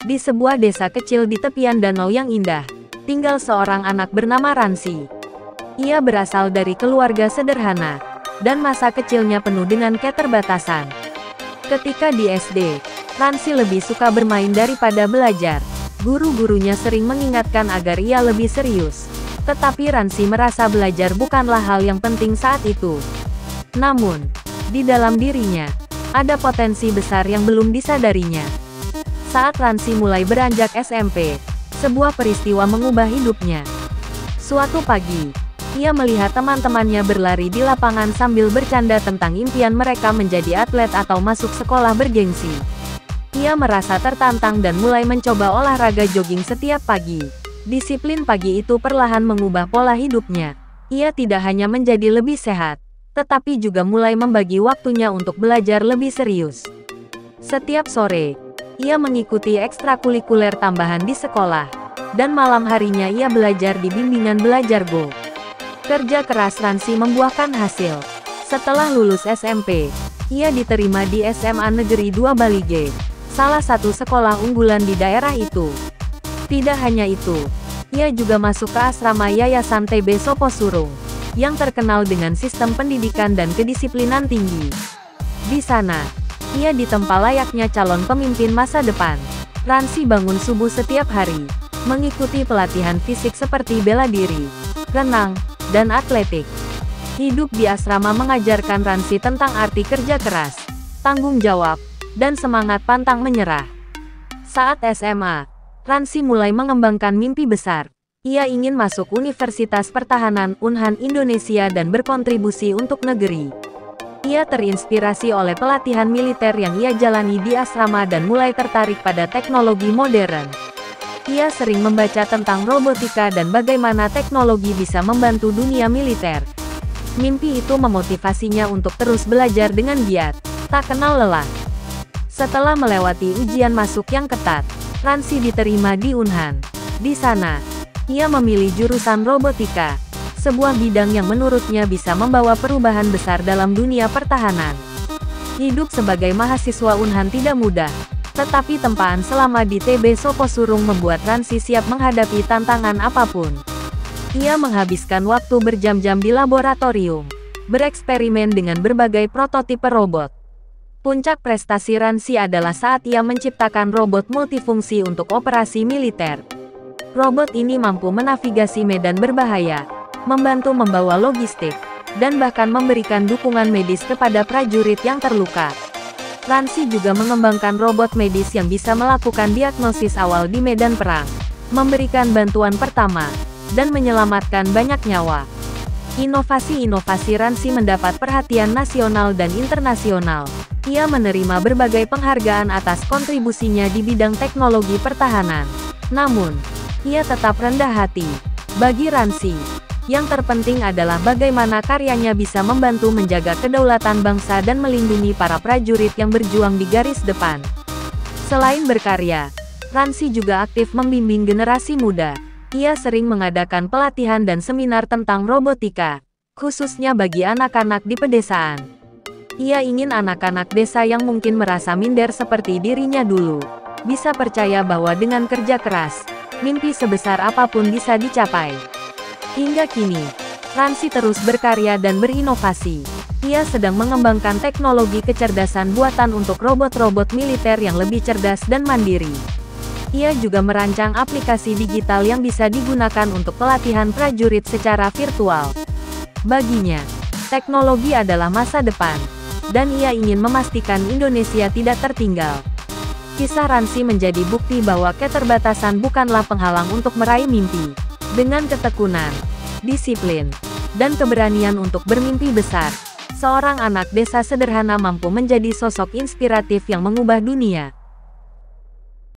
Di sebuah desa kecil di tepian danau yang indah, tinggal seorang anak bernama Ransi. Ia berasal dari keluarga sederhana, dan masa kecilnya penuh dengan keterbatasan. Ketika di SD, Ransi lebih suka bermain daripada belajar. Guru-gurunya sering mengingatkan agar ia lebih serius. Tetapi Ransi merasa belajar bukanlah hal yang penting saat itu. Namun, di dalam dirinya, ada potensi besar yang belum disadarinya. Saat Ransi mulai beranjak SMP, sebuah peristiwa mengubah hidupnya. Suatu pagi, ia melihat teman-temannya berlari di lapangan sambil bercanda tentang impian mereka menjadi atlet atau masuk sekolah bergengsi. Ia merasa tertantang dan mulai mencoba olahraga jogging setiap pagi. Disiplin pagi itu perlahan mengubah pola hidupnya. Ia tidak hanya menjadi lebih sehat, tetapi juga mulai membagi waktunya untuk belajar lebih serius. Setiap sore, ia mengikuti ekstrakurikuler tambahan di sekolah, dan malam harinya ia belajar di bimbingan belajar Go. Kerja keras Ransi membuahkan hasil. Setelah lulus SMP, ia diterima di SMA Negeri 2 Balige, salah satu sekolah unggulan di daerah itu. Tidak hanya itu, ia juga masuk ke asrama Yayasan TB Soposurung, yang terkenal dengan sistem pendidikan dan kedisiplinan tinggi. Di sana, ia ditempa layaknya calon pemimpin masa depan. Ransi bangun subuh setiap hari, mengikuti pelatihan fisik seperti bela diri, renang, dan atletik. Hidup di asrama mengajarkan Ransi tentang arti kerja keras, tanggung jawab, dan semangat pantang menyerah. Saat SMA, Ransi mulai mengembangkan mimpi besar. Ia ingin masuk Universitas Pertahanan Unhan Indonesia dan berkontribusi untuk negeri. Ia terinspirasi oleh pelatihan militer yang ia jalani di asrama dan mulai tertarik pada teknologi modern. Ia sering membaca tentang robotika dan bagaimana teknologi bisa membantu dunia militer. Mimpi itu memotivasinya untuk terus belajar dengan giat, tak kenal lelah. Setelah melewati ujian masuk yang ketat, Ransi diterima di Unhan. Di sana, ia memilih jurusan robotika, sebuah bidang yang menurutnya bisa membawa perubahan besar dalam dunia pertahanan. Hidup sebagai mahasiswa Unhan tidak mudah, tetapi tempaan selama di TB Soposurung membuat Ransi siap menghadapi tantangan apapun. Ia menghabiskan waktu berjam-jam di laboratorium, bereksperimen dengan berbagai prototipe robot. Puncak prestasi Ransi adalah saat ia menciptakan robot multifungsi untuk operasi militer. Robot ini mampu menavigasi medan berbahaya, membantu membawa logistik, dan bahkan memberikan dukungan medis kepada prajurit yang terluka. Ransi juga mengembangkan robot medis yang bisa melakukan diagnosis awal di medan perang, memberikan bantuan pertama, dan menyelamatkan banyak nyawa. Inovasi-inovasi Ransi mendapat perhatian nasional dan internasional. Ia menerima berbagai penghargaan atas kontribusinya di bidang teknologi pertahanan. Namun, ia tetap rendah hati. Bagi Ransi, yang terpenting adalah bagaimana karyanya bisa membantu menjaga kedaulatan bangsa dan melindungi para prajurit yang berjuang di garis depan. Selain berkarya, Ransi juga aktif membimbing generasi muda. Ia sering mengadakan pelatihan dan seminar tentang robotika, khususnya bagi anak-anak di pedesaan. Ia ingin anak-anak desa yang mungkin merasa minder seperti dirinya dulu, bisa percaya bahwa dengan kerja keras, mimpi sebesar apapun bisa dicapai. Hingga kini, Ransi terus berkarya dan berinovasi. Ia sedang mengembangkan teknologi kecerdasan buatan untuk robot-robot militer yang lebih cerdas dan mandiri. Ia juga merancang aplikasi digital yang bisa digunakan untuk pelatihan prajurit secara virtual. Baginya, teknologi adalah masa depan, dan ia ingin memastikan Indonesia tidak tertinggal. Kisah Ransi menjadi bukti bahwa keterbatasan bukanlah penghalang untuk meraih mimpi. Dengan ketekunan, disiplin, dan keberanian untuk bermimpi besar, seorang anak desa sederhana mampu menjadi sosok inspiratif yang mengubah dunia.